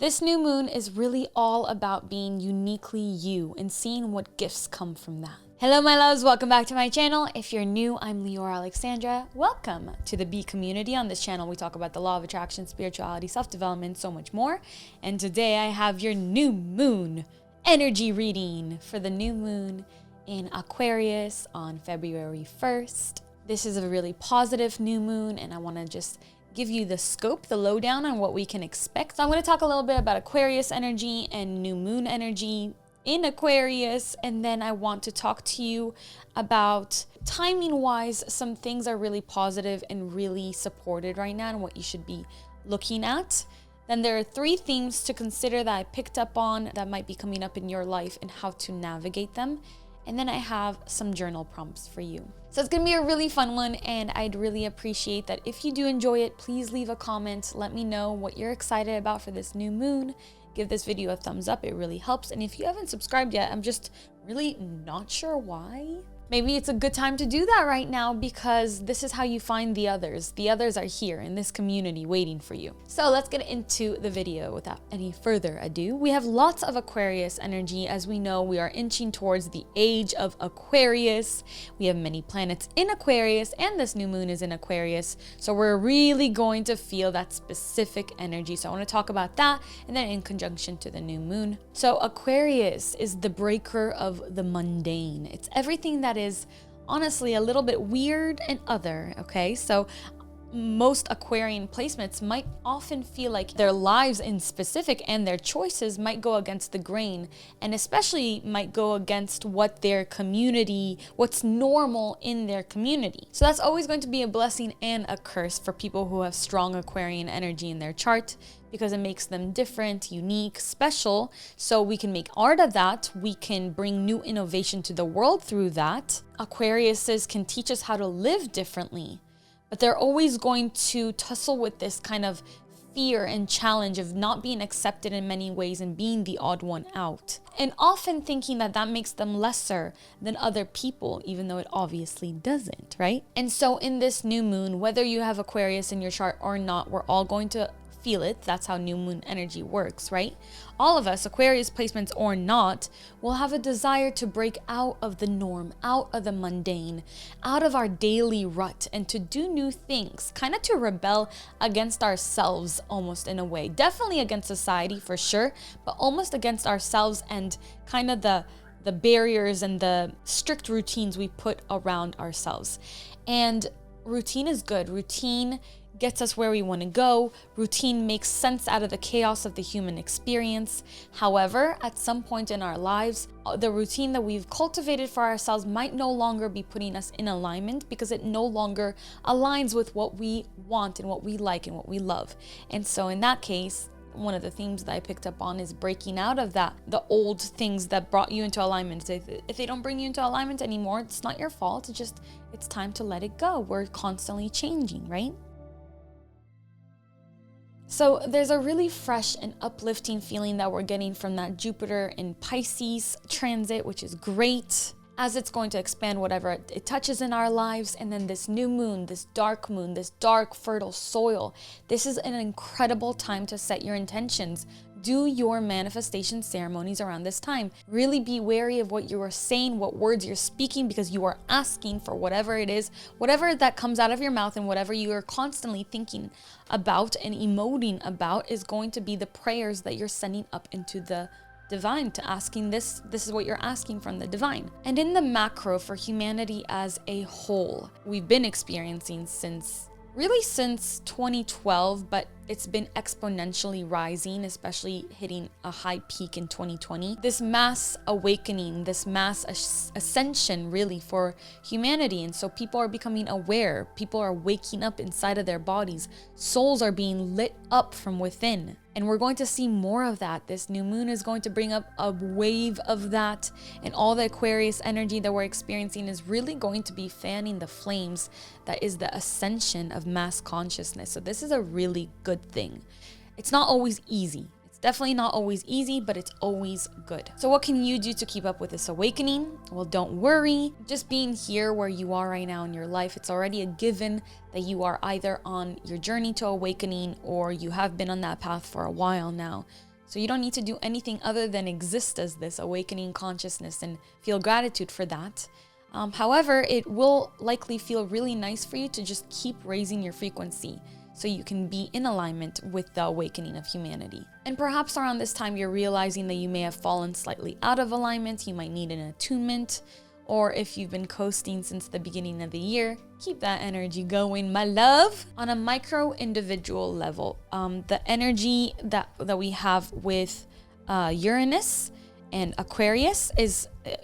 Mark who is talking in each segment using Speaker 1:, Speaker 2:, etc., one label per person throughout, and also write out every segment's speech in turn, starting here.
Speaker 1: This new moon is really all about being uniquely you and seeing what gifts come from that. Hello, my loves. Welcome back to my channel. If you're new, I'm Leeor Alexandra. Welcome to the B community. On this channel, we talk about the law of attraction, spirituality, self-development, so much more. And today I have your new moon energy reading for the new moon in Aquarius on February 1st. This is a really positive new moon, and I want to just give you the scope, the lowdown on what we can expect. So I'm going to talk a little bit about Aquarius energy and new moon energy in Aquarius, and then I want to talk to you about timing-wise, some things are really positive and really supported right now and what you should be looking at. Then there are 3 themes to consider that I picked up on that might be coming up in your life and how to navigate them. And then I have some journal prompts for you. So it's gonna be a really fun one, and I'd really appreciate that if you do enjoy it, please leave a comment. Let me know what you're excited about for this new moon. Give this video a thumbs up, it really helps. And if you haven't subscribed yet, I'm just really not sure why. Maybe it's a good time to do that right now, because this is how you find the others. The others are here in this community waiting for you. So let's get into the video without any further ado. We have lots of Aquarius energy. As we know, we are inching towards the age of Aquarius. We have many planets in Aquarius, and this new moon is in Aquarius. So we're really going to feel that specific energy. So I want to talk about that, and then in conjunction to the new moon. So Aquarius is the breaker of the mundane. It's everything that is honestly a little bit weird and other, okay? So most Aquarian placements might often feel like their lives in specific and their choices might go against the grain, and especially might go against what their community, what's normal in their community. So that's always going to be a blessing and a curse for people who have strong Aquarian energy in their chart, because it makes them different, unique, special. So we can make art of that. We can bring new innovation to the world through that. Aquariuses can teach us how to live differently, but they're always going to tussle with this kind of fear and challenge of not being accepted in many ways and being the odd one out. And often thinking that that makes them lesser than other people, even though it obviously doesn't, right? And so in this new moon, whether you have Aquarius in your chart or not, we're all going to feel it. That's how new moon energy works, right? All of us, Aquarius placements or not, will have a desire to break out of the norm, out of the mundane, out of our daily rut, and to do new things, kind of to rebel against ourselves almost in a way. Definitely against society for sure, but almost against ourselves and kind of the barriers and the strict routines we put around ourselves. And routine is good. Routine gets us where we want to go. Routine makes sense out of the chaos of the human experience. However, at some point in our lives, the routine that we've cultivated for ourselves might no longer be putting us in alignment, because it no longer aligns with what we want and what we like and what we love. And so in that case, one of the themes that I picked up on is breaking out of that, the old things that brought you into alignment. If they don't bring you into alignment anymore, it's not your fault. It's time to let it go. We're constantly changing, right? So there's a really fresh and uplifting feeling that we're getting from that Jupiter in Pisces transit, which is great, as it's going to expand whatever it touches in our lives. And then this new moon, this dark fertile soil, this is an incredible time to set your intentions. Do your manifestation ceremonies around this time. Really be wary of what you are saying, what words you're speaking, because you are asking for whatever it is, whatever that comes out of your mouth, and whatever you are constantly thinking about and emoting about is going to be the prayers that you're sending up into the divine, to asking this is what you're asking from the divine. And in the macro, for humanity as a whole, we've been experiencing since 2012, but it's been exponentially rising, especially hitting a high peak in 2020. This mass awakening, this mass ascension really for humanity. And so people are becoming aware. People are waking up inside of their bodies. Souls are being lit up from within. And we're going to see more of that. This new moon is going to bring up a wave of that. And all the Aquarius energy that we're experiencing is really going to be fanning the flames that is the ascension of mass consciousness. So this is a really good thing. It's not always easy. It's definitely not always easy, but it's always good. So what can you do to keep up with this awakening? Well, don't worry. Just being here where you are right now in your life, it's already a given that you are either on your journey to awakening or you have been on that path for a while now. So you don't need to do anything other than exist as this awakening consciousness and feel gratitude for that. However, it will likely feel really nice for you to just keep raising your frequency so you can be in alignment with the awakening of humanity. And perhaps around this time, you're realizing that you may have fallen slightly out of alignment. You might need an attunement. Or if you've been coasting since the beginning of the year, keep that energy going, my love. On a micro individual level, the energy that we have with Uranus and Aquarius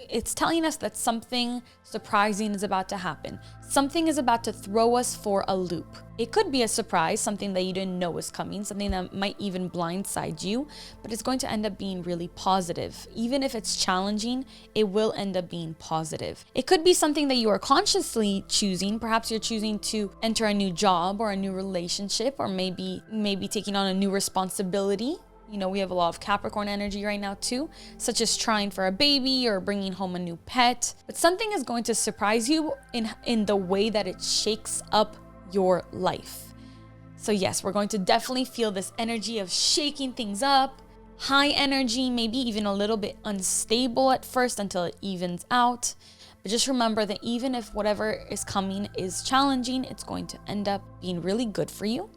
Speaker 1: it's telling us that something surprising is about to happen. Something is about to throw us for a loop. It could be a surprise, something that you didn't know was coming, something that might even blindside you, but it's going to end up being really positive. Even if it's challenging, it will end up being positive. It could be something that you are consciously choosing. Perhaps you're choosing to enter a new job or a new relationship, or maybe taking on a new responsibility. You know, we have a lot of Capricorn energy right now too, such as trying for a baby or bringing home a new pet. But something is going to surprise you in the way that it shakes up your life. So yes, we're going to definitely feel this energy of shaking things up, high energy, maybe even a little bit unstable at first until it evens out. But just remember that even if whatever is coming is challenging, it's going to end up being really good for you.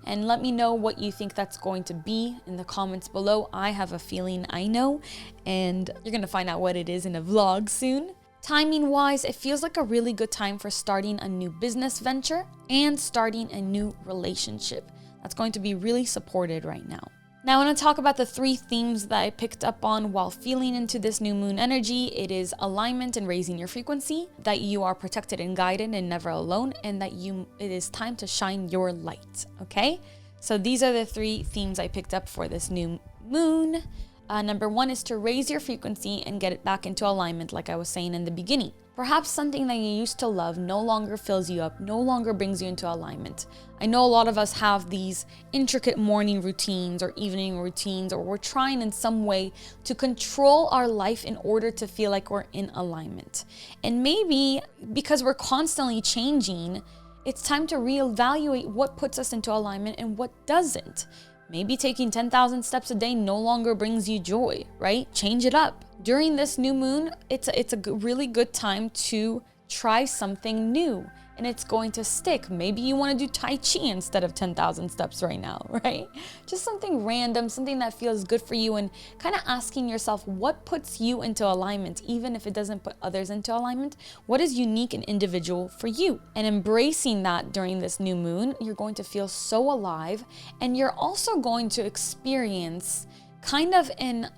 Speaker 1: And let me know what you think that's going to be in the comments below. I have a feeling I know, and you're going to find out what it is in a vlog soon. Timing wise, it feels like a really good time for starting a new business venture and starting a new relationship. That's going to be really supported right now. Now I want to talk about the 3 themes that I picked up on while feeling into this new moon energy. It is alignment and raising your frequency, that you are protected and guided and never alone, and that it is time to shine your light, okay? So these are the 3 themes I picked up for this new moon. Number 1 is to raise your frequency and get it back into alignment, like I was saying in the beginning. Perhaps something that you used to love no longer fills you up, no longer brings you into alignment. I know a lot of us have these intricate morning routines or evening routines, or we're trying in some way to control our life in order to feel like we're in alignment. And maybe because we're constantly changing, it's time to reevaluate what puts us into alignment and what doesn't. Maybe taking 10,000 steps a day no longer brings you joy, right? Change it up. During this new moon, it's a really good time to try something new, and it's going to stick. Maybe you want to do Tai Chi instead of 10,000 steps right now, right? Just something random, something that feels good for you, and kind of asking yourself what puts you into alignment, even if it doesn't put others into alignment. What is unique and individual for you? And embracing that during this new moon, you're going to feel so alive, and you're also going to experience kind of an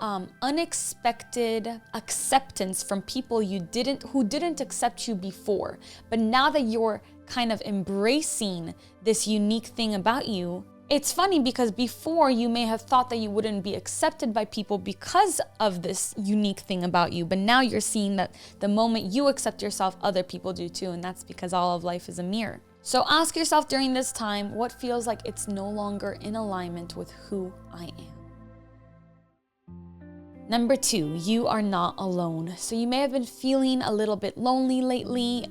Speaker 1: unexpected acceptance from people who didn't accept you before. But now that you're kind of embracing this unique thing about you, it's funny because before you may have thought that you wouldn't be accepted by people because of this unique thing about you. But now you're seeing that the moment you accept yourself, other people do too. And that's because all of life is a mirror. So ask yourself during this time, what feels like it's no longer in alignment with who I am? Number 2, you are not alone. So you may have been feeling a little bit lonely lately,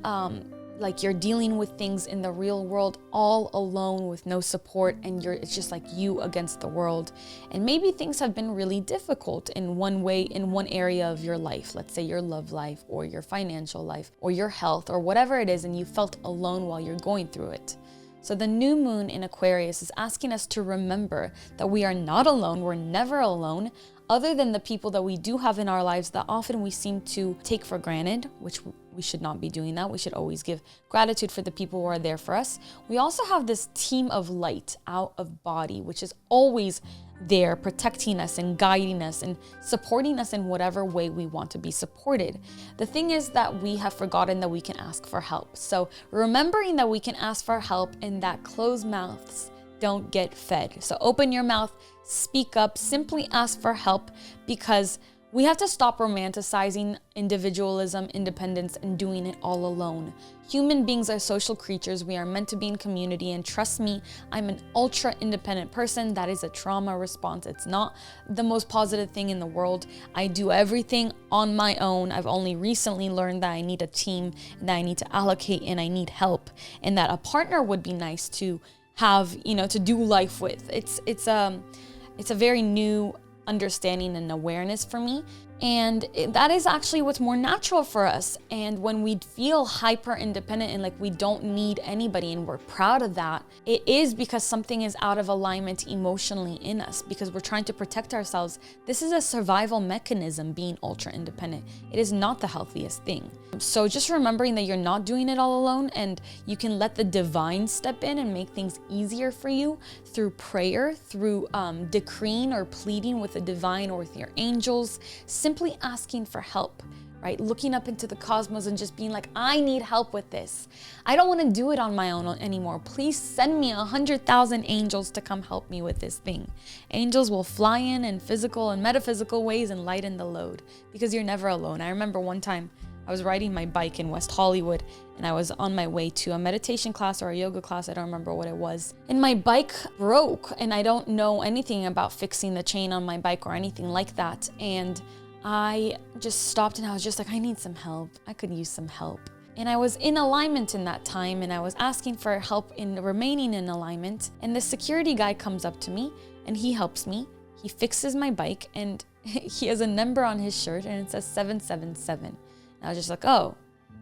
Speaker 1: like you're dealing with things in the real world all alone with no support, and it's just like you against the world. And maybe things have been really difficult in one way, in one area of your life. Let's say your love life or your financial life or your health or whatever it is, and you felt alone while you're going through it. So the new moon in Aquarius is asking us to remember that we are not alone. We're never alone, other than the people that we do have in our lives that often we seem to take for granted, which we should not be doing that. We should always give gratitude for the people who are there for us. We also have this team of light out of body, which is always there protecting us and guiding us and supporting us in whatever way we want to be supported. The thing is that we have forgotten that we can ask for help. So remembering that we can ask for help and that closed mouths don't get fed. So open your mouth, speak up, simply ask for help, because we have to stop romanticizing individualism, independence, and doing it all alone. Human beings are social creatures. We are meant to be in community, and trust me, I'm an ultra independent person. That is a trauma response. It's not the most positive thing in the world. I do everything on my own. I've only recently learned that I need a team, and that I need to allocate, and I need help, and that a partner would be nice to have, to do life with. It's a very new understanding and awareness for me. And that is actually what's more natural for us. And when we feel hyper independent and like we don't need anybody and we're proud of that, it is because something is out of alignment emotionally in us, because we're trying to protect ourselves. This is a survival mechanism, being ultra independent. It is not the healthiest thing. So just remembering that you're not doing it all alone, and you can let the divine step in and make things easier for you through prayer, through decreeing or pleading with the divine or with your angels, simply asking for help, right? Looking up into the cosmos and just being like, I need help with this. I don't want to do it on my own anymore. Please send me 100,000 angels to come help me with this thing. Angels will fly in physical and metaphysical ways and lighten the load, because you're never alone. I remember one time I was riding my bike in West Hollywood, and I was on my way to a meditation class or a yoga class. I don't remember what it was. And my bike broke, and I don't know anything about fixing the chain on my bike or anything like that. And I just stopped and I was just like, I need some help. I could use some help. And I was in alignment in that time, and I was asking for help in remaining in alignment. And the security guy comes up to me and he helps me. He fixes my bike, and he has a number on his shirt and it says 777. And I was just like, oh,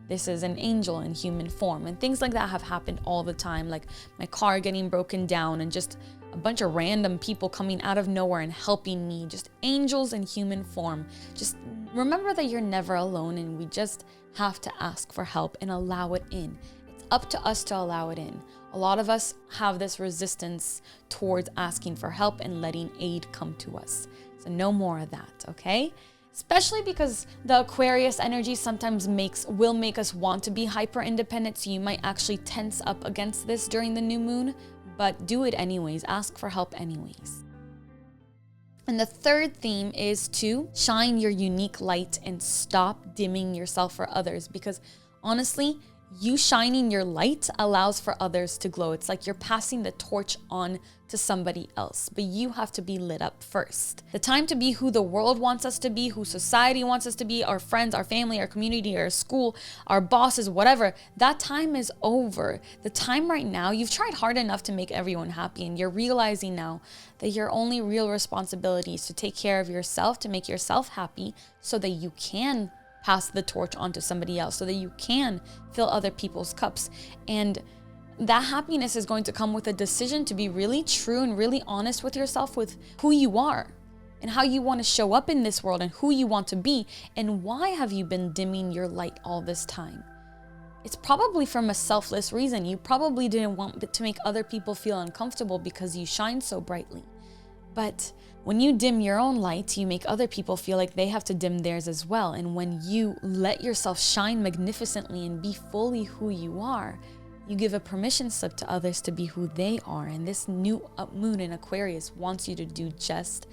Speaker 1: this is an angel in human form. And things like that have happened all the time, like my car getting broken down and just a bunch of random people coming out of nowhere and helping me, just angels in human form. Just remember that you're never alone, and we just have to ask for help and allow it in. It's up to us to allow it in. A lot of us have this resistance towards asking for help and letting aid come to us. So no more of that, okay? Especially because the Aquarius energy sometimes will make us want to be hyper independent. So you might actually tense up against this during the new moon, but do it anyways. Ask for help anyways. And the third theme is to shine your unique light and stop dimming yourself for others, because honestly, you shining your light allows for others to glow. It's like you're passing the torch on to somebody else, but you have to be lit up first. The time to be who the world wants us to be, who society wants us to be, our friends, our family, our community, our school, our bosses, whatever, that time is over. The time right now, you've tried hard enough to make everyone happy, and you're realizing now that your only real responsibility is to take care of yourself, to make yourself happy, so that you can pass the torch on to somebody else, so that you can fill other people's cups. And that happiness is going to come with a decision to be really true and really honest with yourself, with who you are and how you want to show up in this world and who you want to be. And why have you been dimming your light all this time? It's probably from a selfless reason. You probably didn't want to make other people feel uncomfortable because you shine so brightly. But when you dim your own light, you make other people feel like they have to dim theirs as well. And when you let yourself shine magnificently and be fully who you are, you give a permission slip to others to be who they are. And this new moon in Aquarius wants you to do just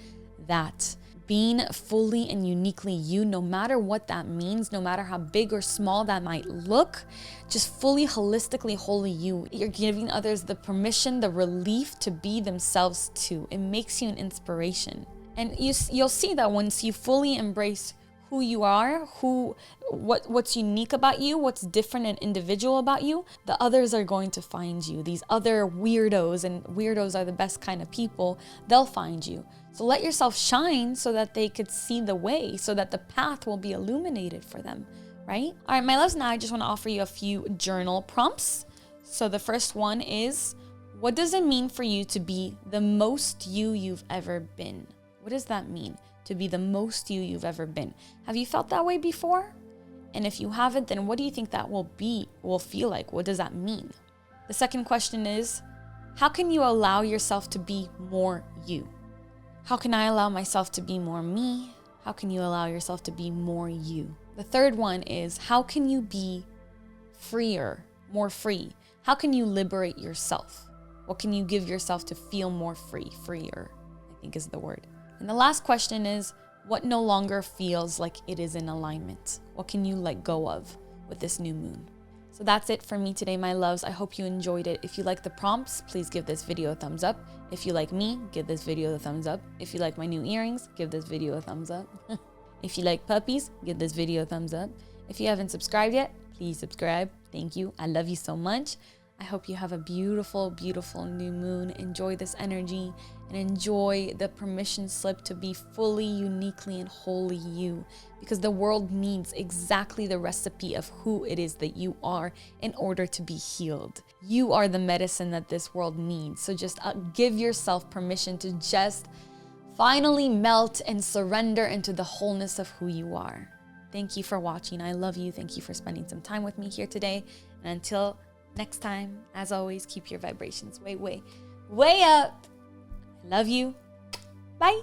Speaker 1: that. Being fully and uniquely you, no matter what that means, no matter how big or small that might look, just fully, holistically, wholly you. You're giving others the permission, the relief to be themselves too. It makes you an inspiration. And you'll see that once you fully embrace who you are, what's unique about you, what's different and individual about you, the others are going to find you. These other weirdos, and weirdos are the best kind of people, they'll find you. So let yourself shine so that they could see the way, so that the path will be illuminated for them, right? All right, my loves, now I just want to offer you a few journal prompts. So the first one is, what does it mean for you to be the most you've ever been? What does that mean, to be the most you've ever been? Have you felt that way before? And if you haven't, then what do you think that will feel like? What does that mean? The second question is, how can you allow yourself to be more you? How can I allow myself to be more me? How can you allow yourself to be more you? The third one is, how can you be freer, more free? How can you liberate yourself? What can you give yourself to feel more free, freer, I think is the word. And the last question is, what no longer feels like it is in alignment? What can you let go of with this new moon? So that's it for me today, my loves. I hope you enjoyed it. If you like the prompts, please give this video a thumbs up. If you like me, give this video a thumbs up. If you like my new earrings, give this video a thumbs up. If you like puppies, give this video a thumbs up. If you haven't subscribed yet, please subscribe. Thank you. I love you so much. I hope you have a beautiful, beautiful new moon. Enjoy this energy and enjoy the permission slip to be fully, uniquely, and wholly you, because the world needs exactly the recipe of who it is that you are in order to be healed. You are the medicine that this world needs. So just give yourself permission to just finally melt and surrender into the wholeness of who you are. Thank you for watching. I love you. Thank you for spending some time with me here today. And until next time, as always, keep your vibrations way, way, way up. I love you. Bye.